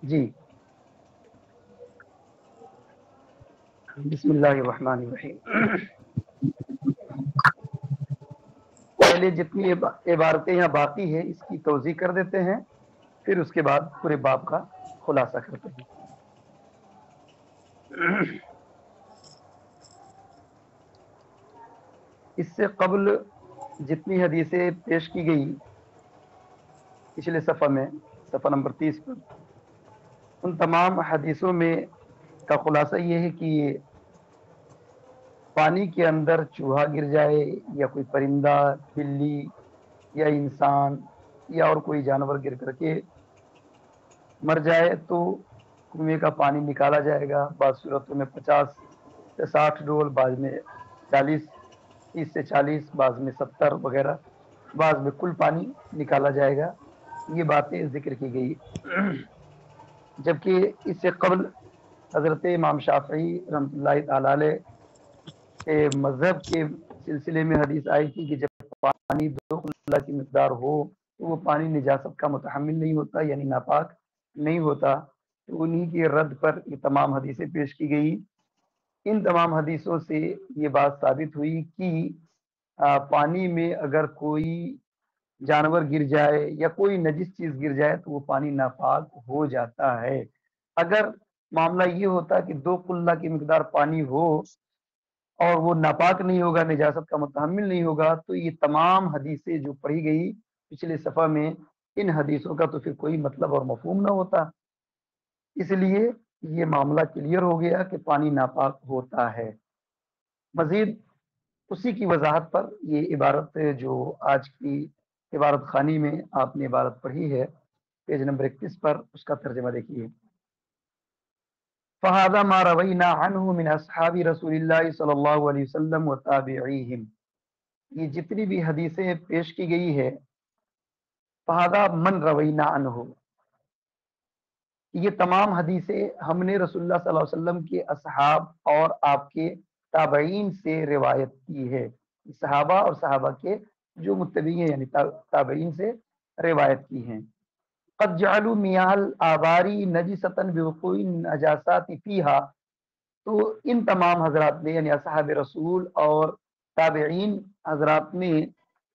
جی بسم اللہ الرحمن الرحیم. پہلے جتنی عبارتیں یہاں باقی ہیں اس کی توضیح کر دیتے ہیں، پھر اس کے بعد پورے باب کا خلاصہ کرتے ہیں. اس سے قبل جتنی حدیثیں پیش کی گئی پچھلے صفحہ میں، صفحہ نمبر 30 پر، ان تمام حدیثوں میں کا خلاصہ یہ ہے کہ پانی کے اندر چوہا گر جائے یا کوئی پرندہ، بلی یا انسان یا اور کوئی جانور گر کر کے مر جائے تو کنویں کا پانی نکالا جائے گا. بعض صورتوں میں 50 سے 60 ڈول، بعض میں 40، 30 سے 40، بعض میں 70 وغیرہ، بعض میں کل پانی نکالا جائے گا. یہ باتیں ذکر کی گئی. جبکہ اس سے قبل حضرت امام شافعی رحمۃ اللہ تعالی علیہ کے مذہب کے سلسلے میں حدیث آئی تھی کہ جب پانی 2 قلہ کی مقدار ہو تو وہ پانی نجاست کا متحمل نہیں ہوتا، یعنی ناپاک نہیں ہوتا. تو انہی کے رد پر یہ تمام حدیثیں پیش کی گئی. ان تمام حدیثوں سے یہ بات ثابت ہوئی کہ پانی میں اگر کوئی جانور گر جائے یا کوئی نجس چیز گر جائے تو وہ پانی ناپاک ہو جاتا ہے. اگر معاملہ یہ ہوتا کہ 2 قلہ کی مقدار پانی ہو اور وہ ناپاک نہیں ہوگا، نجاست کا متحمل نہیں ہوگا، تو یہ تمام حدیثیں جو پڑھی گئی پچھلے صفحہ میں، ان حدیثوں کا تو پھر کوئی مطلب اور مفہوم نہ ہوتا. اس لیے یہ معاملہ کلیئر ہو گیا کہ پانی ناپاک ہوتا ہے. مزید اسی کی وضاحت پر یہ عبارت جو آج کی عبارت خانی میں آپ نے عبارت پڑھی ہے، پیج نمبر 31 پر، اس کا ترجمہ دیکھیے. فَهَذَا مَا رَوَيْنَا عَنْهُ مِنْ أَصْحَابِ رَسُولِ اللَّهِ صلی اللہ علیہ وسلم وَتَابِعِيهِمْ. یہ جتنی بھی حدیثیں پیش کی گئی ہے، فَهَذَا مَنْ رَوَيْنَا عَنْهُ، یہ تمام حدیثیں ہم نے رسول اللہ صلی اللہ علیہ وسلم کے اصحاب اور آپ کے تابعین سے روایت کی ہے. صحابہ اور صحابہ کے جو متبعین ہیں یعنی تابعین سے روایت کی ہیں. قد جعلوا میاہ الآباری نجسۃ بوقوع النجاسات فیہا، تو ان تمام حضرات نے یعنی اصحاب رسول اور تابعین حضرات نے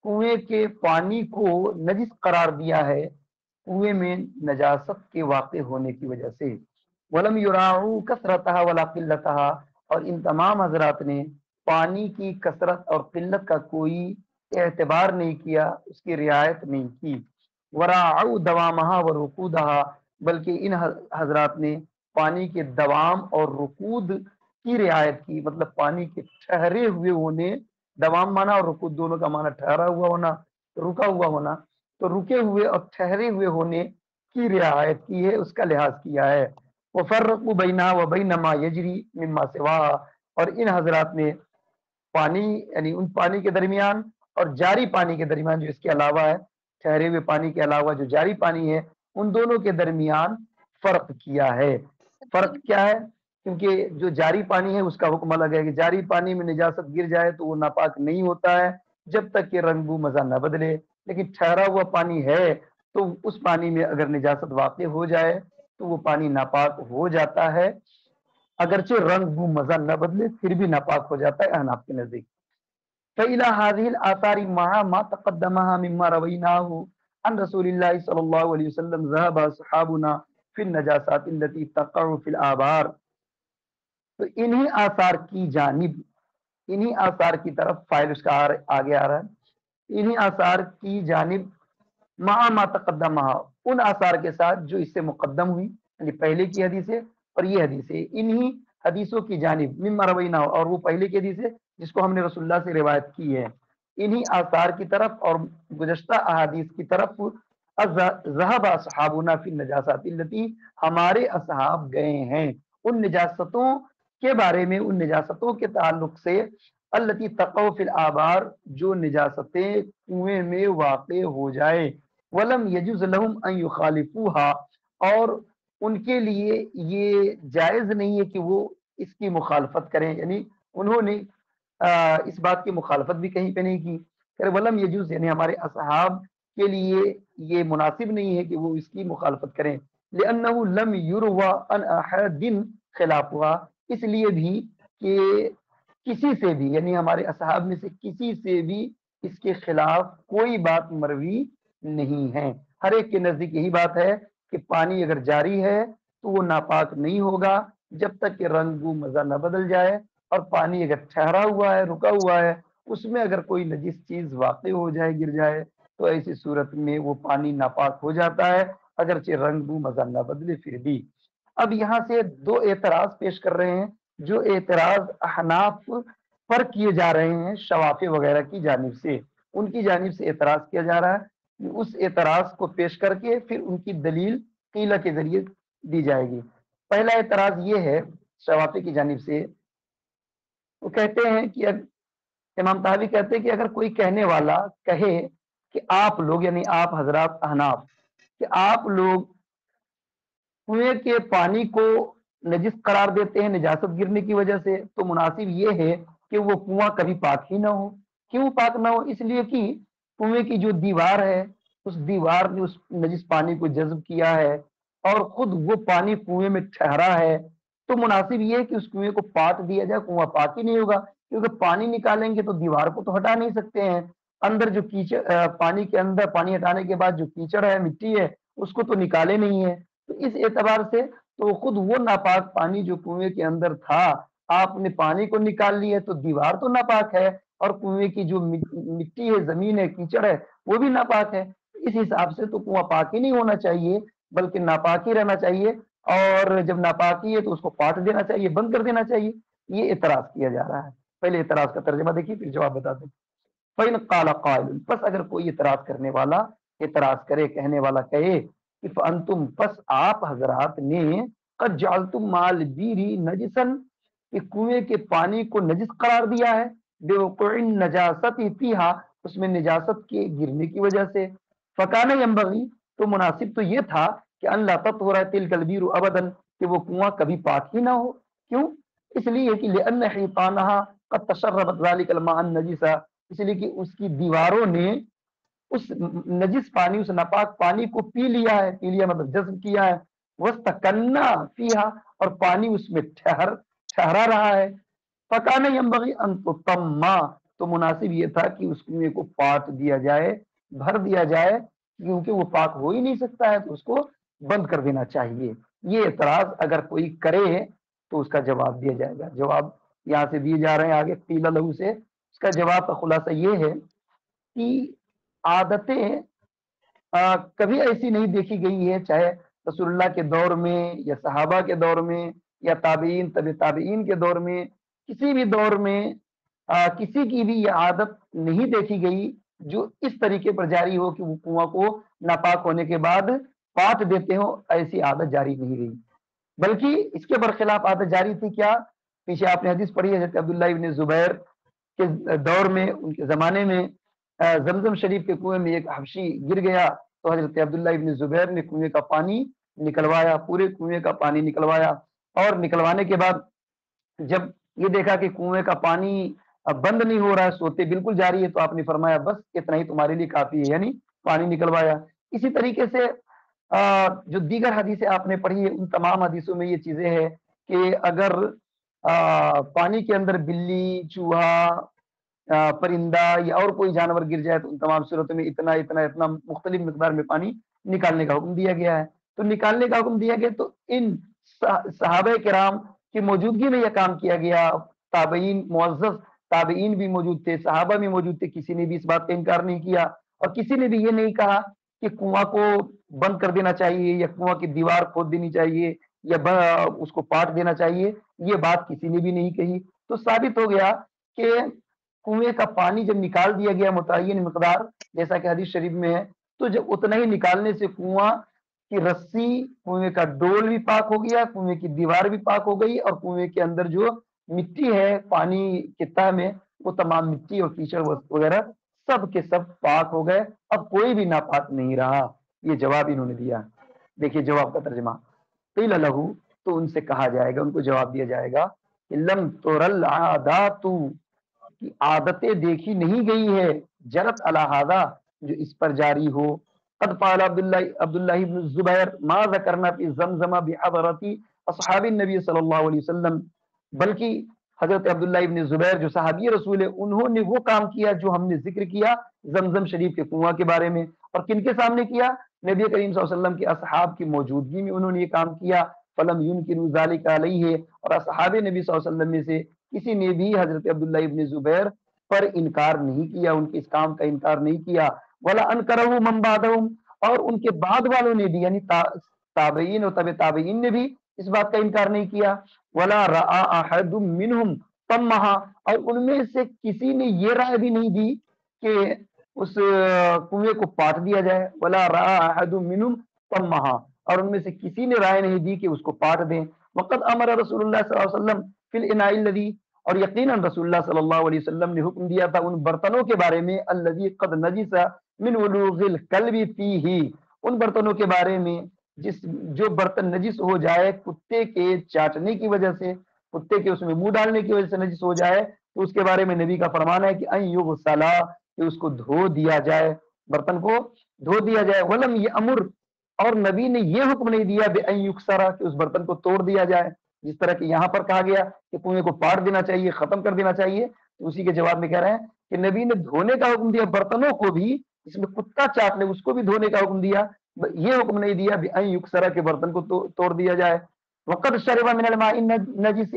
کنویں کے پانی کو نجس قرار دیا ہے کنویں میں نجاست کے واقع ہونے کی وجہ سے. ولم یراعوا کثرتها ولا قلتها، اور ان تمام حضرات نے پانی کی کثرت اور قلت کا کوئی اعتبار نہیں کیا، اس کی رعایت نہیں کی. وراعوا دوامها ورقودها، بلکہ ان حضرات نے پانی کے دوام اور رکود کی رعایت کی. مطلب پانی کے ٹھہرے ہوئے ہونے، دوام مانا اور رکود دونوں کا مانا ٹھہرا ہوا ہونا، رکا ہوا ہونا، تو رکے ہوئے اور ٹھہرے ہوئے ہونے کی رعایت کی ہے، اس کا لحاظ کیا ہے. وفرقوا بینہا وبین ما یجری مما سواہا، اور ان حضرات نے پانی یعنی ان پانی کے درمیان اور جاری پانی کے درمیان جو اس کے علاوہ ہے، ٹھہرے ہوئے پانی کے علاوہ جو جاری پانی ہے، ان دونوں کے درمیان فرق کیا ہے. فرق کیا ہے؟ کیونکہ جو جاری پانی ہے اس کا حکم الگ ہے کہ جاری پانی میں نجاست گر جائے تو وہ ناپاک نہیں ہوتا ہے جب تک کہ رنگ بو مزہ نہ بدلے. لیکن ٹھہرا ہوا پانی ہے تو اس پانی میں اگر نجاست واقع ہو جائے تو وہ پانی ناپاک ہو جاتا ہے، اگرچہ رنگ بو مزہ نہ بدلے پھر بھی ناپاک ہو جاتا ہے احناف کے نزدیک. فإلى هذه الآثار مع ما تقدمها مما رويناه عن رسول الله صلی اللہ علیہ وسلم ذهب اصحابنا في النجاسات التي تقع في الآبار. تو انہی آثار کی جانب، انہی آثار کی طرف، فائل اس کا آگے آ رہا ہے، انہی آثار کی جانب مع ما تقدمها، ان آثار کے ساتھ جو اس سے مقدم ہوئی، یعنی پہلے کی حدیثیں اور یہ حدیثیں، انہی حدیثوں کی جانب مما روینا، اور وہ پہلے کی حدیث ہے جس کو ہم نے رسول اللہ سے روایت کی ہے، انہی آثار کی طرف اور گزشتہ احادیث کی طرف ذهب اصحابنا فی النجاسات التي، ہمارے اصحاب گئے ہیں ان نجاستوں کے بارے میں، ان نجاستوں کے تعلق سے، التي تقع فی الآبار، جو نجاستیں کنویں میں واقع ہو جائے. ولم یجوز لهم ان يخالفوها، اور ان کے لیے یہ جائز نہیں ہے کہ وہ اس کی مخالفت کریں، یعنی انہوں نے اس بات کی مخالفت بھی کہیں پہ نہیں کی. پھر ولم یجوز یعنی ہمارے اصحاب کے لیے یہ مناسب نہیں ہے کہ وہ اس کی مخالفت کریں. لأنه لم يروى عن أحد خلافها، اس لیے بھی کہ کسی سے بھی یعنی ہمارے اصحاب میں سے کسی سے بھی اس کے خلاف کوئی بات مروی نہیں ہے۔ ہر ایک کے نزدیک یہی بات ہے کہ پانی اگر جاری ہے تو وہ ناپاک نہیں ہوگا جب تک کہ رنگ بو مزہ نہ بدل جائے، اور پانی اگر ٹھہرا ہوا ہے، رکا ہوا ہے، اس میں اگر کوئی نجس چیز واقع ہو جائے، گر جائے، تو ایسی صورت میں وہ پانی ناپاک ہو جاتا ہے، اگرچہ رنگ بو مزہ نہ بدلے پھر بھی۔ اب یہاں سے دو اعتراض پیش کر رہے ہیں، جو اعتراض احناف پر کیے جا رہے ہیں شوافی وغیرہ کی جانب سے، ان کی جانب سے اعتراض کیا جا رہا ہے۔ اس اعتراض کو پیش کر کے پھر ان کی دلیل قیلہ کے ذریعے دی جائے گی۔ پہلا اعتراض یہ ہے شوافی کی جانب سے، وہ کہتے ہیں کہ امام طحاوی کہتے ہیں کہ اگر کوئی کہنے والا کہے کہ آپ لوگ یعنی آپ حضرات احناف کہ آپ لوگ کنویں کے پانی کو نجس قرار دیتے ہیں نجاست گرنے کی وجہ سے، تو مناسب یہ ہے کہ وہ کنواں کبھی پاک ہی نہ ہو۔ کیوں پاک نہ ہو؟ اس لیے کہ کنویں کی جو دیوار ہے اس دیوار نے اس نجس پانی کو جذب کیا ہے، اور خود وہ پانی کنویں میں ٹھہرا ہے، تو مناسب یہ ہے کہ اس کنویں کو پاٹ دیا جائے، کنواں پاک ہی نہیں ہوگا، کیونکہ پانی نکالیں گے تو دیوار کو تو ہٹا نہیں سکتے ہیں، اندر جو کیچڑ پانی کے اندر پانی ہٹانے کے بعد جو کیچڑ ہے، مٹی ہے، اس کو تو نکالے نہیں ہے۔ تو اس اعتبار سے تو خود وہ ناپاک پانی جو کنویں کے اندر تھا، آپ نے پانی کو نکال لیا تو دیوار تو ناپاک ہے، اور کنویں کی جو مٹی ہے، زمین ہے، کیچڑ ہے، وہ بھی ناپاک ہے۔ اس حساب سے تو کنواں پاک ہی نہیں ہونا چاہیے، بلکہ ناپاک ہی رہنا چاہیے، اور جب ناپاکی ہے تو اس کو پاٹ دینا چاہیے، بند کر دینا چاہیے۔ یہ اعتراض کیا جا رہا ہے۔ پہلے اعتراض کا ترجمہ دیکھیے پھر جواب بتا دیں۔ فَإِنْ قَالَ قَائِلٌ، پس اگر کوئی اعتراض کرنے والا اعتراض کرے، کہنے والا کہے کہ فَأَنْتُمْ، پس آپ حضرات نے قَدْ جَعَلْتُمْ مَاءَ الْبِئْرِ نَجِسًا، کہ کنویں کے پانی کو نجس قرار دیا ہے، بِوُقُوعِ النَّجَاسَةِ فِيهَا، اس میں نجاست کے گرنے کی وجہ سے، فَكَانَ يَنبَغِي، تو مناسب تو یہ تھا کہ أَنْ لَا تَطْهُرَ تِلْكَ الْبِئْرُ أَبَدًا، کہ وہ کنواں کبھی پاک ہی نہ ہو۔ کیوں؟ اس لیے کہ لِأَنَّ حِيطَانَهَا قَدْ تَشَرَّبَتْ ذَلِكَ الْمَاءَ النَّجِسَ، اس لیے کہ اس کی دیواروں نے اس نجس پانی، اس ناپاک پانی کو پی لیا ہے، پی لیا مطلب جذب کیا ہے، وَاسْتَكَنَّا فِيهَا، اور پانی اس میں ٹھہرا رہا ہے، فَكَانَ يَنبَغِي أَن تُتَمَّا، تو مناسب یہ تھا کہ اس کنویں کو پاٹ دیا جائے، بھر دیا جائے، کیونکہ وہ پاک ہو ہی نہیں سکتا ہے، تو اس کو بند کر دینا چاہیے۔ یہ اعتراض اگر کوئی کرے تو اس کا جواب دیا جائے گا۔ جواب یہاں سے دیے جا رہے ہیں آگے قیل لہو سے۔ اس کا جواب کا خلاصہ یہ ہے کہ عادتیں کبھی ایسی نہیں دیکھی گئی ہے، چاہے رسول اللہ کے دور میں یا صحابہ کے دور میں یا تابعین طب تابعین کے دور میں، کسی بھی دور میں کسی کی بھی یہ عادت نہیں دیکھی گئی جو اس طریقے پر جاری ہو کہ وہ کنواں کو ناپاک ہونے کے بعد پاٹ دیتے ہو، ایسی عادت جاری نہیں رہی، بلکہ اس کے برخلاف عادت جاری تھی کیا؟ پیچھے آپ نے حدیث پڑھی ہے، حضرت عبداللہ ابن زبیر کے دور میں، ان کے زمانے میں زمزم شریف کے کنویں میں ایک حبشی گر گیا، تو حضرت عبداللہ ابن زبیر نے کنویں کا پانی نکلوایا، پورے کنویں کا پانی نکلوایا، اور نکلوانے کے بعد جب یہ دیکھا کہ کنویں کا پانی بند نہیں ہو رہا ہے، سوتے بالکل جاری ہے، تو آپ نے فرمایا بس اتنا ہی تمہارے لیے کافی ہے، یعنی پانی نکلوایا۔ اسی طریقے سے جو دیگر حدیثیں آپ نے پڑھی ہے، ان تمام حدیثوں میں یہ چیزیں ہیں کہ اگر پانی کے اندر بلی، چوہا، پرندہ یا اور کوئی جانور گر جائے تو ان تمام صورتوں میں اتنا اتنا اتنا مختلف مقدار میں پانی نکالنے کا حکم دیا گیا ہے۔ تو نکالنے کا حکم دیا گیا تو ان صحابہ کرام کی موجودگی میں یہ کام کیا گیا، تابعین، معزز تابعین بھی موجود تھے، صحابہ بھی موجود تھے، کسی نے بھی اس بات کا انکار نہیں کیا، اور کسی نے بھی یہ نہیں کہا کہ کنواں کو بند کر دینا چاہیے یا کنواں کی دیوار کھود دینی چاہیے یا اس کو پاٹ دینا چاہیے، یہ بات کسی نے بھی نہیں کہی۔ تو ثابت ہو گیا کہ کنویں کا پانی جب نکال دیا گیا متعین مقدار، جیسا کہ حدیث شریف میں ہے، تو جب اتنا ہی نکالنے سے کنواں کی رسی، کنویں کا ڈول بھی پاک ہو گیا، کنویں کی دیوار بھی پاک ہو گئی، اور کنویں کے اندر جو مٹی ہے پانی کے تہ میں، وہ تمام مٹی اور کیچڑ وغیرہ سب کے سب پاک ہو گئے، اب کوئی بھی ناپاک نہیں رہا۔ یہ جواب انہوں نے دیا۔ دیکھیے جواب کا ترجمہ، قیل لہو، تو ان سے کہا جائے گا، ان کو جواب دیا جائے گا کہ لم ترل عادات، کی عادتیں دیکھی نہیں گئی ہے، جرت علی ھذا، جو اس پر جاری ہو، قد قال عبداللہ ابن الزبیر ما ذکرنا فی زمزم بحضرت اصحاب النبی صلی اللہ علیہ وسلم، بلکہ حضرت عبداللہ ابن زبیر جو صحابی رسول ہے، انہوں نے وہ کام کیا جو ہم نے ذکر کیا زمزم شریف کے کنواں کے بارے میں، اور کن کے سامنے کیا؟ نبی کریم صلی اللہ علیہ وسلم کے اصحاب کی موجودگی میں انہوں نے یہ کام کیا. فلم ينكروا ذلك علیہ، اور اصحاب نبی صلی اللہ علیہ وسلم میں سے کسی نے بھی حضرت عبداللہ ابن زبیر پر انکار نہیں کیا، ان کے اس کام کا انکار نہیں کیا. ولا انکرہ من بعدہم، اور ان کے بعد والوں نے بھی، یعنی تابعین اور تبع تابعین نے بھی اس بات کا انکار نہیں کیا. ولا رأى احد منہم طمہا، اور ان میں سے کسی نے یہ رائے بھی نہیں دی کہ اس کنویں کو پاٹ دیا جائے. ولا رأى احد منہم طمہا، اور ان میں سے کسی نے رائے نہیں دی کہ اس کو پاٹ دیں. وقد امر رسول اللہ صلی اللہ علیہ وسلم فی الاناء الذی، اور یقیناً رسول اللہ صلی اللہ علیہ وسلم نے حکم دیا تھا ان برتنوں کے بارے میں، الذی قد نجس من ولوغ الکلب فیہ، ان برتنوں کے بارے میں جو برتن نجس ہو جائے کتے کے چاٹنے کی وجہ سے، کتے کے اس میں منہ ڈالنے کی وجہ سے نجس ہو جائے، تو اس کے بارے میں نبی کا فرمان ہے کہ ان یغسلا، کہ اس کو دھو دیا جائے، برتن کو دھو دیا جائے. ولم یامر، اور نبی نے یہ حکم نہیں دیا بے ان یکسرا، کہ اس برتن کو توڑ دیا جائے، جس طرح کہ یہاں پر کہا گیا کہ کنویں کو پاٹ دینا چاہیے، ختم کر دینا چاہیے. تو اسی کے جواب میں کہہ رہے ہیں کہ نبی نے دھونے کا حکم دیا برتنوں کو بھی، جس میں کتا چاٹ لے اس کو بھی دھونے کا حکم دیا، یہ حکم نہیں دیا بے ان یکسرا کے برتن کو توڑ دیا جائے. وقد شرب من الماء النجس،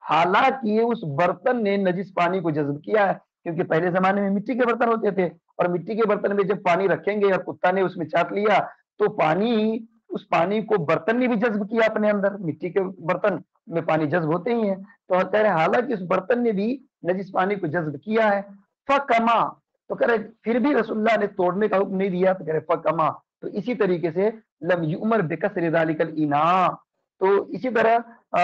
حالانکہ اس برتن نے نجس پانی کو جذب کیا ہے، کیونکہ پہلے زمانے میں مٹی کے برتن ہوتے تھے، اور مٹی کے برتن میں جب پانی رکھیں گے اور کتا نے اس میں چاٹ لیا تو پانی، اس پانی کو برتن نے بھی جذب کیا اپنے اندر، مٹی کے برتن میں پانی جذب ہوتے ہی ہیں. تو کہہ رہے حالانکہ اس برتن نے بھی نجس پانی کو جذب کیا ہے. فکما، تو کہہ رہے پھر بھی رسول اللہ نے توڑنے کا حکم نہیں دیا، تو کہہ رہے فکما، تو اسی طریقے سے لم یؤمر بکسر ذلک الاناء، تو اسی طرح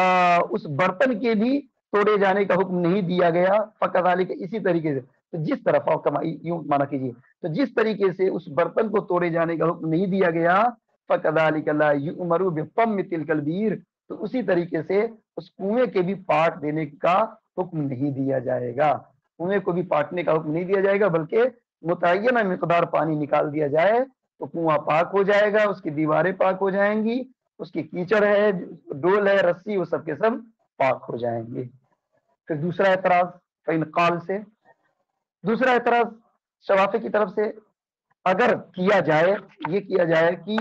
اس برتن کے بھی توڑے جانے کا حکم نہیں دیا گیا. فکذالک، اسی طریقے سے، تو جس طرح فکما یوں مانا کیجیے، تو جس طریقے سے اس برتن کو توڑے جانے کا حکم نہیں دیا گیا، فَكَذَلِكَ لَا يُؤْمَرُ بِطَمِّ تِلْكَ الْبِيرِ، تو اسی طریقے سے اس کنویں کے بھی پاٹ دینے کا حکم نہیں دیا جائے گا. کنویں کو بھی پاٹنے کا حکم نہیں دیا جائے گا، بلکہ متعینہ مقدار پانی نکال دیا جائے تو کنواں پاک ہو جائے گا، اس کی دیواریں پاک ہو جائیں گی، اس کی کیچڑ ہے، ڈول ہے، رسی، وہ سب کے سب پاک ہو جائیں گے. پھر دوسرا اعتراض فَإِنْ قَالَ سے، دوسرا اعتراض شوافی کی طرف سے، اگر کیا جائے، یہ کیا جائے کہ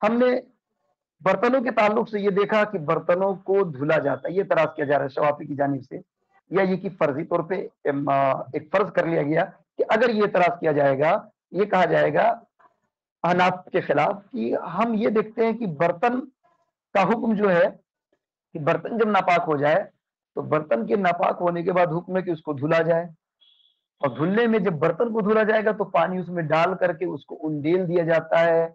ہم نے برتنوں کے تعلق سے یہ دیکھا کہ برتنوں کو دھلا جاتا ہے، یہ اعتراض کیا جا رہا ہے شوافی کی جانب سے، یا یہ کہ فرضی طور پہ ایک فرض کر لیا گیا کہ اگر یہ اعتراض کیا جائے گا، یہ کہا جائے گا احناف کے خلاف کہ ہم یہ دیکھتے ہیں کہ برتن کا حکم جو ہے کہ برتن جب ناپاک ہو جائے تو برتن کے ناپاک ہونے کے بعد حکم ہے کہ اس کو دھلا جائے، اور دھلنے میں جب برتن کو دھلا جائے گا تو پانی اس میں ڈال کر کے اس کو انڈیل دیا جاتا ہے،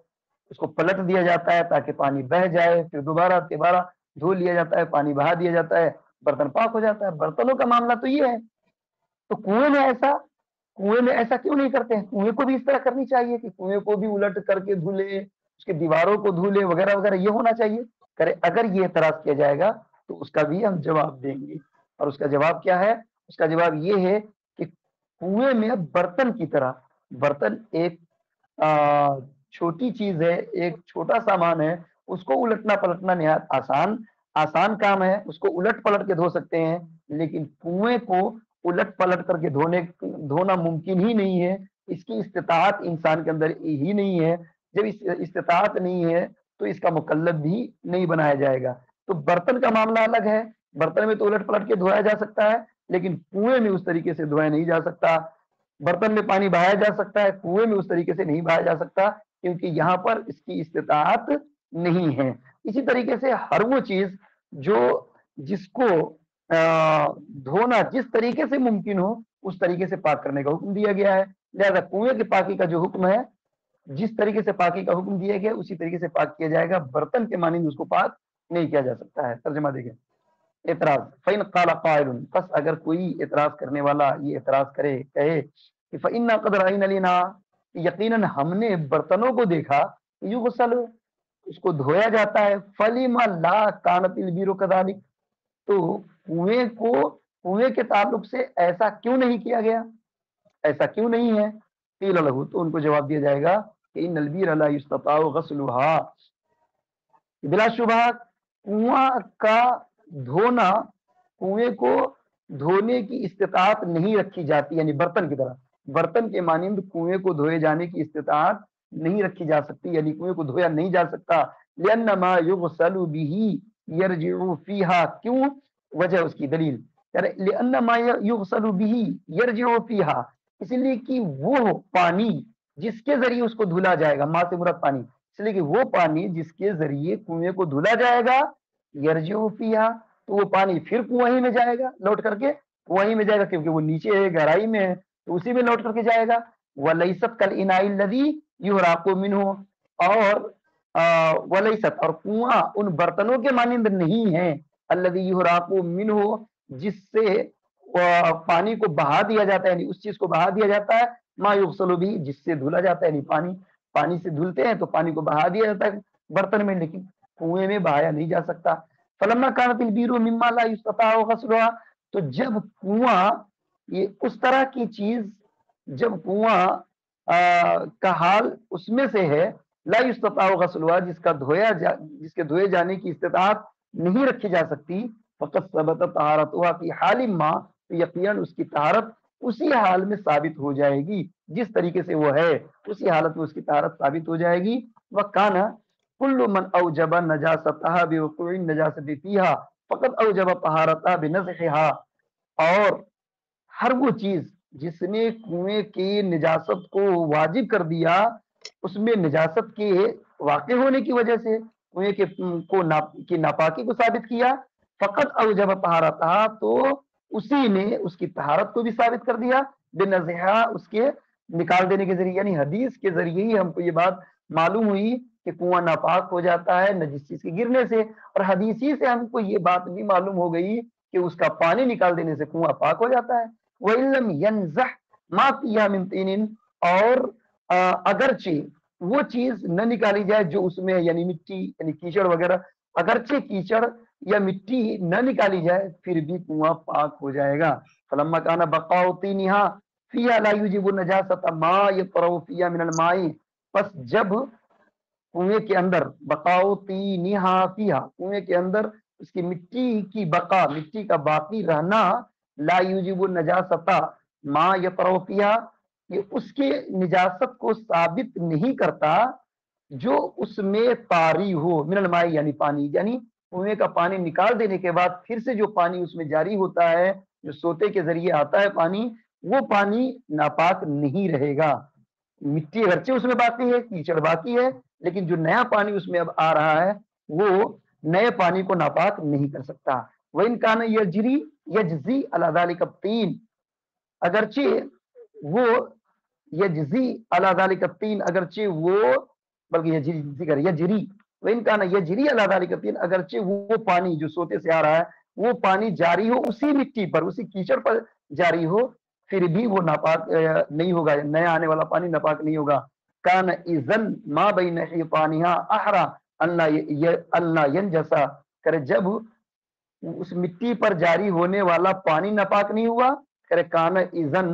اس کو پلٹ دیا جاتا ہے تاکہ پانی بہہ جائے، پھر دوبارہ دھو لیا جاتا ہے، پانی بہا دیا جاتا ہے، برتن پاک ہو جاتا ہے. برتنوں کا معاملہ تو یہ ہے. تو کنویں میں ایسا کیوں نہیں کرتے ہیں؟ کنویں کو بھی اس طرح کرنی چاہیے کہ کنویں کو بھی الٹ کر کے دھلے، اس کی دیواروں کو دھلے وغیرہ وغیرہ، یہ ہونا چاہیے. کرے اگر یہ اعتراض کیا جائے گا تو اس کا بھی ہم جواب دیں گے، اور اس کا جواب کیا ہے؟ اس کا جواب یہ ہے کہ کنویں میں برتن کی طرح، برتن ایک چھوٹی چیز ہے، ایک چھوٹا سامان ہے، اس کو الٹنا پلٹنا نہایت آسان کام ہے، اس کو الٹ پلٹ کے دھو سکتے ہیں، لیکن کنویں کو الٹ پلٹ کر کے دھونا ممکن ہی نہیں ہے. اس کی استطاعت انسان کے اندر ہی نہیں ہے. جب اس استطاعت نہیں ہے تو اس کا مکلف بھی نہیں بنایا جائے گا. تو برتن کا معاملہ الگ ہے، برتن میں تو الٹ پلٹ کے دھویا جا سکتا ہے، لیکن کنویں میں اس طریقے سے دھویا نہیں جا سکتا. برتن میں پانی بہایا جا سکتا ہے، کنویں میں اس طریقے سے نہیں بہایا جا سکتا، کیونکہ یہاں پر اس کی استطاعت نہیں ہے. اسی طریقے سے ہر وہ چیز جس کو دھونا جس طریقے سے ممکن ہو اس طریقے سے پاک کرنے کا حکم دیا گیا ہے. لہذا کنویں کی پاکی کا جو حکم ہے، جس طریقے سے پاکی کا حکم دیا گیا اسی طریقے سے پاک کیا جائے گا. برتن کے معنی میں اس کو پاک نہیں کیا جا سکتا ہے. ترجمہ دیکھیں. اعتراض فَإِنْ قَالَ قَائِلٌ، پس اگر کوئی اعتراض کرنے والا یہ اعتراض کہے کہ فَإِنَّا قَدْ رَأَيْنَا الْإِنَاءَ، یقیناً ہم نے برتنوں کو دیکھا، یُغْسَلُ، اس کو دھویا جاتا ہے، فَلِمَ لَا كَانَتِ الْبِئْرُ كَذَلِكَ، تو کنویں کے تعلق سے ایسا کیوں نہیں کیا گیا، ایسا کیوں نہیں ہے؟ قیل لہ، تو ان کو جواب دیا جائے گا کہ ان البیر لا یستطاع غسلها، بلا شبہ کنواں کا دھونا، کنویں کو دھونے کی استطاعت نہیں رکھی جاتی، یعنی برتن کی طرح، برتن کے مانند کنویں کو دھوئے جانے کی استطاعت نہیں رکھی جا سکتی، یعنی کنویں کو دھویا نہیں جا سکتا۔ لأنما یغسل به یرجع فیہا، کیوں؟ وجہ اس کی دلیل، لأنما یغسل به یرجع فیہا، اس لیے کہ وہ پانی جس کے ذریعے اس کو دھلا جائے گا، ماں سے مراد پانی، اس لیے کہ وہ پانی جس کے ذریعے کنویں کو دھلا جائے گا، یرجع فیہا، تو وہ پانی پھر کنویں ہی میں جائے گا، لوٹ کر کے کنویں ہی میں جائے گا، کیونکہ وہ نیچے ہے، گہرائی میں ہے، تو اسی میں لوٹ کر کے جائے گا۔ وَلَيْسَتْ كَالْإِنَاءِ الَّذِي يُهْرَاقُ مِنْهُ، اور وَلَيْسَتْ، اور کنواں ان برتنوں کے مانند نہیں ہے، الَّذِي يُهْرَاقُ مِنْهُ، جس سے پانی کو بہا دیا جاتا ہے، یعنی اس چیز کو بہا دیا جاتا ہے، ما یغسل به، جس سے دھلا جاتا ہے، یعنی پانی سے دھلتے ہیں تو پانی کو بہا دیا جاتا ہے برتن میں، لیکن کنویں میں بہایا نہیں جا سکتا۔ فلما كانت البیر مما لا يستطاع غسلها، تو جب کنواں یہ اس طرح کی چیز، جب کنواں کا حال اس میں سے ہے، لا یستطاع غسلها، جس کے دھوئے جانے کی استطاعت نہیں رکھی جا سکتی، فقط ثبت طہارتها فی حال ما، یقیناً اس کی طہارت اسی حال میں ثابت ہو جائے گی جس طریقے سے وہ ہے، اسی حالت میں اس کی طہارت ثابت ہو جائے گی۔ وکان کل من اوجب نجاستها بوقوع النجاست فیہا فقط اوجب طہارتها بنزعها، اور ہر وہ چیز جس نے کنویں کی نجاست کو واجب کر دیا، اس میں نجاست کے واقع ہونے کی وجہ سے کنویں کی ناپاکی کو ثابت کیا، فقط اوجب طہارتها، تو اسی نے اس کی طہارت کو بھی ثابت کر دیا، بنزعها، اس کے نکال دینے کے ذریعے، یعنی حدیث کے ذریعے ہی ہم کو یہ بات معلوم ہوئی کہ کنواں ناپاک ہو جاتا ہے نجس چیز کے گرنے سے، اور حدیث ہی سے ہم کو یہ بات بھی معلوم ہو گئی کہ اس کا پانی نکال دینے سے کنواں پاک ہو جاتا ہے۔ وَإِن لَّمْ يَنزَحْ مَا فِيهَا مِن طِينٍ، اور اگرچہ وہ چیز نہ نکالی جائے جو اس میں، یعنی مٹی، یعنی کیچڑ وغیرہ، اگرچہ کیچڑ یا مٹی نہ نکالی جائے پھر بھی کنواں پاک ہو جائے گا۔ فلما كان بقاء طينها فيها لا يوجب النجاسة ما يطرأ فيها من الماء، پس جب کنویں کے اندر بقاء طينها فيها، کنویں کے اندر اس کی مٹی کی بقا، مٹی کا باقی رہنا، لا یوجب النجاسة ما يطرأ فيها، یہ اس کے نجاست کو ثابت نہیں کرتا جو اس میں طاری ہو، من الماء یعنی پانی، یعنی کنویں کا پانی نکال دینے کے بعد پھر سے جو پانی اس میں جاری ہوتا ہے، جو سوتے کے ذریعے آتا ہے پانی، وہ پانی ناپاک نہیں رہے گا۔ مٹی اگرچہ اس میں باقی ہے، کیچڑ باقی ہے، لیکن جو نیا پانی اس میں اب آ رہا ہے وہ نئے پانی کو ناپاک نہیں کر سکتا۔ وَإِن كَانَ يَجْزِي عَلَى ذَلِكَ الطِّينُ، اگرچہ وہ یجزی علی ذلک الطین، اگرچہ وہ، بلکہ یجری، وَإِن كَانَ يَجْرِي عَلَى ذَلِكَ الطِّينُ، اگرچہ وہ پانی جو سوتے سے آ رہا ہے وہ پانی جاری ہو اسی مٹی پر، اسی کیچڑ پر جاری ہو، پھر بھی وہ ناپاک نہیں ہوگا، نیا آنے والا پانی ناپاک نہیں ہوگا۔ کان اذن ما بین حیطانها احرا اللہ ینجسا، کرے جب اس مٹی پر جاری ہونے والا پانی ناپاک نہیں ہوا، کرے کان اذن،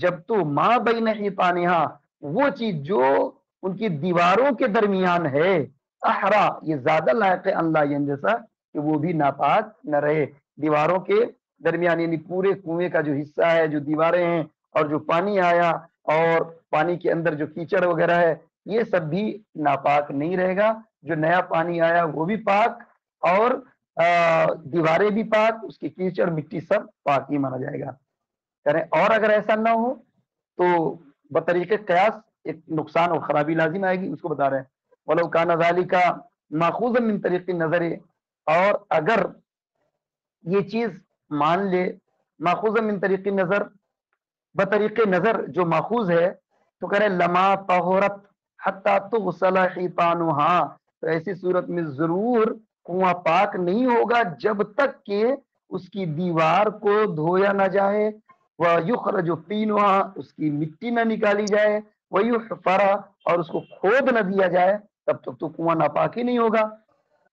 جب تو ما بین حیطانها، وہ چیز جو ان کی دیواروں کے درمیان ہے، احرا، یہ زیادہ لائق ہے اللہ ینجسا، کہ وہ بھی ناپاک نہ رہے۔ دیواروں کے درمیان یعنی پورے کنویں کا جو حصہ ہے، جو دیواریں ہیں اور جو پانی آیا اور پانی کے اندر جو کیچڑ وغیرہ ہے، یہ سب بھی ناپاک نہیں رہے گا۔ جو نیا پانی آیا وہ بھی پاک، اور دیواریں بھی پاک، اس کی کیچڑ مٹی سب پاک ہی مانا جائے گا۔ کریں، اور اگر ایسا نہ ہو تو بطریق قیاس ایک نقصان اور خرابی لازم آئے گی، اس کو بتا رہے ہیں۔ وَلَوْ كَانَ ذَلِكَ مَأْخُوذًا مِنْ طَرِيقِ النَّظَرِ، اور اگر یہ چیز مان لے، ماخوذ من طریق نظر، بطریق نظر جو ماخوذ ہے، تو کرے لما طہورت حتی تغسل حیطانها، تو ایسی صورت میں ضرور کنواں پاک نہیں ہوگا جب تک کہ اس کی دیوار کو دھویا نہ جائے، ویخرج طینها، اس کی مٹی نہ نکالی جائے، ویحفر، اور اس کو کھود نہ دیا جائے، تب تک تو کنواں ناپاک ہی نہیں ہوگا۔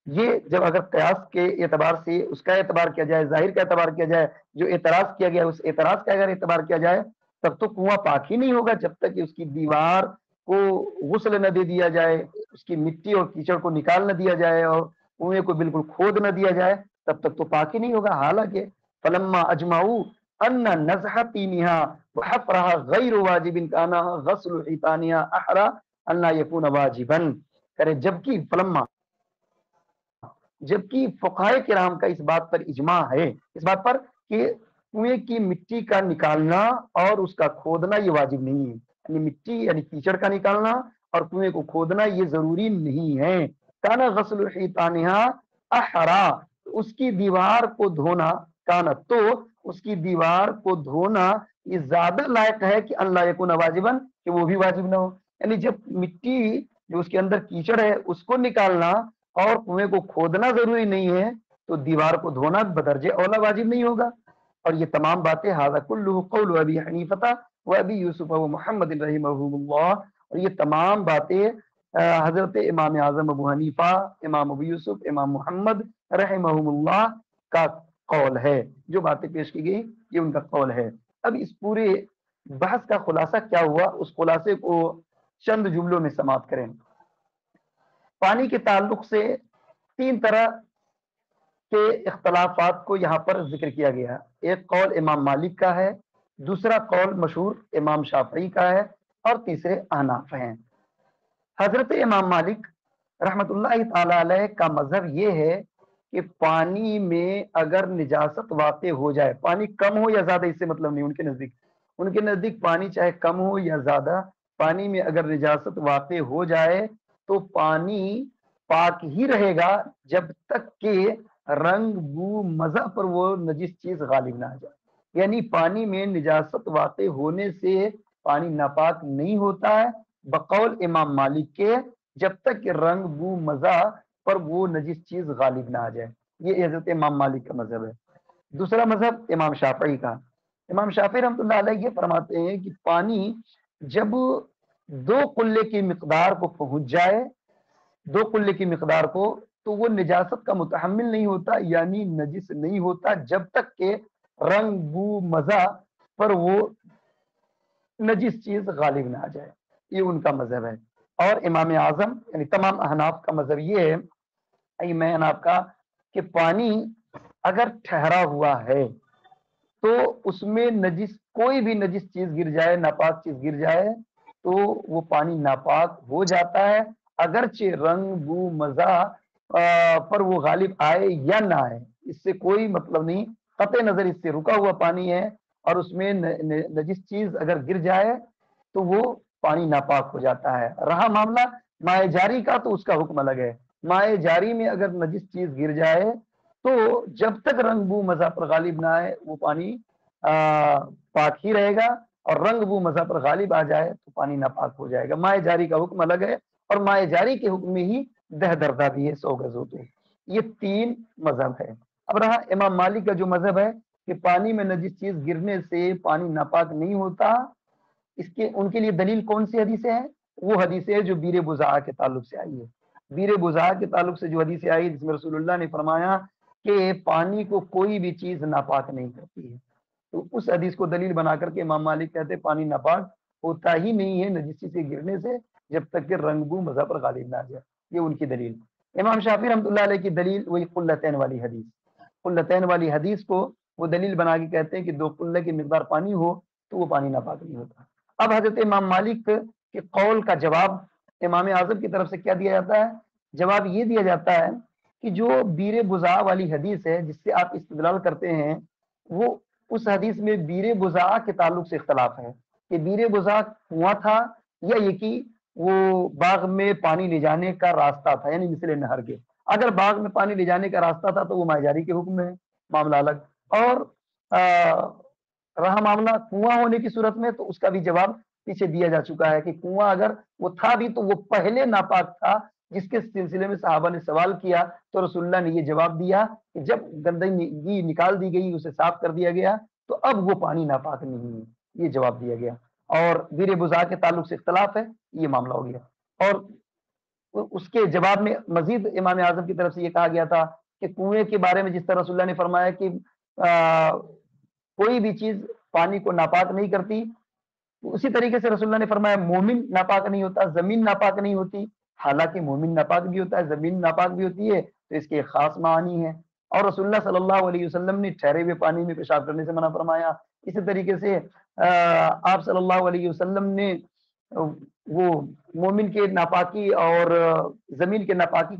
یہ جب اگر قیاس کے اعتبار سے اس کا اعتبار کیا جائے، ظاہر کا اعتبار کیا جائے، جو اعتراض کیا گیا اس اعتراض کا اگر اعتبار کیا جائے، تب تو کنواں پاک ہی نہیں ہوگا جب تک کہ اس کی دیوار کو غسل نہ دے دیا جائے، اس کی مٹی اور کیچڑ کو نکال نہ دیا جائے اور کنویں کو بالکل کھود نہ دیا جائے، تب تک تو پاک ہی نہیں ہوگا۔ حالانکہ فلما اجمعوا ان نزح طینها وحفرها غیر واجب كان غسل حيطانها احرى ان لا يكون واجبا، کرے جبکہ فقہائے کرام کا اس بات پر اجماع ہے، اس بات پر کہ کنویں کی مٹی کا نکالنا اور اس کا کھودنا یہ واجب نہیں ہے، یعنی مٹی یعنی کیچڑ کا نکالنا اور کنویں کو کھودنا یہ ضروری نہیں ہے۔ کانا غسل حیطانها احرا، اس کی دیوار کو دھونا، کانا تو اس کی دیوار کو دھونا یہ زیادہ لائق ہے کہ اللہ یکون واجبن، کہ وہ بھی واجب نہ ہو۔ یعنی جب مٹی جو اس کے اندر کیچڑ ہے اس کو نکالنا اور کنویں کو کھودنا ضروری نہیں ہے تو دیوار کو دھونا بدرجہ اولا واجب نہیں ہوگا۔ اور یہ تمام باتیں ھذا کلہ قول ابی حنیفہ و ابی یوسف و محمد رحمہم اللہ، اور یہ تمام باتیں حضرت امام اعظم ابو حنیفہ، امام ابو یوسف، امام محمد رحمہم اللہ کا قول ہے۔ جو باتیں پیش کی گئی یہ ان کا قول ہے۔ اب اس پورے بحث کا خلاصہ کیا ہوا، اس خلاصے کو چند جملوں میں سماعت کریں۔ پانی کے تعلق سے تین طرح کے اختلافات کو یہاں پر ذکر کیا گیا۔ ایک قول امام مالک کا ہے، دوسرا قول مشہور امام شافعی کا ہے، اور تیسرے احناف ہیں۔ حضرت امام مالک رحمت اللہ تعالی علیہ کا مذہب یہ ہے کہ پانی میں اگر نجاست واقع ہو جائے، پانی کم ہو یا زیادہ اس سے مطلب نہیں، ان کے نزدیک پانی چاہے کم ہو یا زیادہ، پانی میں اگر نجاست واقع ہو جائے تو پانی پاک ہی رہے گا جب تک کہ رنگ بو مزہ پر وہ نجس چیز غالب نہ آ جائے۔ یعنی پانی میں نجاست واقع ہونے سے پانی ناپاک نہیں ہوتا ہے بقول امام مالک کے، جب تک کہ رنگ بو مزہ پر وہ نجس چیز غالب نہ آ جائے۔ یہ حضرت امام مالک کا مذہب ہے۔ دوسرا مذہب امام شافعی کا، امام شافعی رحمۃ اللہ علیہ یہ فرماتے ہیں کہ پانی جب 2 قلے کی مقدار کو پہنچ جائے، 2 قلے کی مقدار کو، تو وہ نجاست کا متحمل نہیں ہوتا، یعنی نجس نہیں ہوتا جب تک کہ رنگ بو مزہ پر وہ نجس چیز غالب نہ آ جائے۔ یہ ان کا مذہب ہے۔ اور امام اعظم یعنی تمام احناف کا مذہب یہ ہے، احناف کا، کہ پانی اگر ٹھہرا ہوا ہے تو اس میں نجس کوئی بھی نجس چیز گر جائے، ناپاک چیز گر جائے تو وہ پانی ناپاک ہو جاتا ہے، اگرچہ رنگ بو مزہ پر وہ غالب آئے یا نہ آئے، اس سے کوئی مطلب نہیں، قطع نظر اس سے رکا ہوا پانی ہے اور اس میں نجس چیز اگر گر جائے تو وہ پانی ناپاک ہو جاتا ہے۔ رہا معاملہ مائع جاری کا تو اس کا حکم الگ ہے۔ مائع جاری میں اگر نجس چیز گر جائے تو جب تک رنگ بو مزہ پر غالب نہ آئے وہ پانی پاک ہی رہے گا، اور رنگ بو مزہ پر غالب آ جائے تو پانی ناپاک ہو جائے گا۔ مائع جاری کا حکم الگ ہے، اور مائع جاری کے حکم میں ہی دہ دردہ بھی ہے 100 گز ہو تو۔ یہ 3 مذہب ہے۔ اب رہا امام مالک کا جو مذہب ہے کہ پانی میں نجس چیز گرنے سے پانی ناپاک نہیں ہوتا، اس کے ان کے لیے دلیل کون سی حدیثیں ہیں؟ وہ حدیثیں جو بیر بضاعہ کے تعلق سے آئی ہے۔ بیر بضاعہ کے تعلق سے جو حدیثیں آئی جس میں رسول اللہ نے فرمایا کہ پانی کو کوئی بھی چیز ناپاک نہیں کرتی ہے، تو اس حدیث کو دلیل بنا کر کے امام مالک کہتے ہیں پانی ناپاک ہوتا ہی نہیں ہے نجس چیز کے گرنے سے جب تک کہ رنگ بو مزہ پر غالب نہ آ جائے۔ یہ ان کی دلیل۔ امام شافعی رحمۃ اللہ علیہ کی دلیل وہی قلتین والی حدیث، قلتین والی حدیث کو وہ دلیل بنا کے کہتے ہیں کہ 2 قلے کی مقدار پانی ہو تو وہ پانی ناپاک نہیں ہوتا۔ اب حضرت امام مالک کے قول کا جواب امام اعظم کی طرف سے کیا دیا جاتا ہے؟ جواب یہ دیا جاتا ہے کہ جو بیر بضاعہ والی حدیث ہے جس سے آپ استدلال کرتے ہیں، وہ اس حدیث میں بیر بضاعہ کے تعلق سے اختلاف ہے کہ بیر بضاعہ کنواں تھا یا یہ کہ وہ باغ میں پانی لے جانے کا راستہ تھا، یعنی مثل نہر کے۔ اگر باغ میں پانی لے جانے کا راستہ تھا تو وہ مائع جاری کے حکم میں ہے، معاملہ الگ۔ اور رہا معاملہ کنواں ہونے کی صورت میں تو اس کا بھی جواب پیچھے دیا جا چکا ہے کہ کنواں اگر وہ تھا بھی تو وہ پہلے ناپاک تھا، جس کے سلسلے میں صحابہ نے سوال کیا تو رسول اللہ نے یہ جواب دیا کہ جب گندگی نکال دی گئی، اسے صاف کر دیا گیا تو اب وہ پانی ناپاک نہیں ہے، یہ جواب دیا گیا۔ اور بیر بضاعہ کے تعلق سے اختلاف ہے، یہ معاملہ ہو گیا۔ اور اس کے جواب میں مزید امام اعظم کی طرف سے یہ کہا گیا تھا کہ کنویں کے بارے میں جس طرح رسول اللہ نے فرمایا کہ کوئی بھی چیز پانی کو ناپاک نہیں کرتی، اسی طریقے سے رسول اللہ نے فرمایا مومن ناپاک نہیں ہوتا، زمین ناپاک نہیں ہوتی، حالانکہ مومن ناپاک بھی ہوتا ہے، زمین ناپاک بھی ہوتی ہے، تو اس کے ایک خاص معنی ہے۔ اور رسول اللہ صلی اللہ علیہ وسلم نے ٹھہرے ہوئے پانی میں پیشاب کرنے سے منع فرمایا۔ اسی طریقے سے آپ صلی اللہ علیہ وسلم نے وہ مومن کے ناپاکی اور زمین کے ناپاکی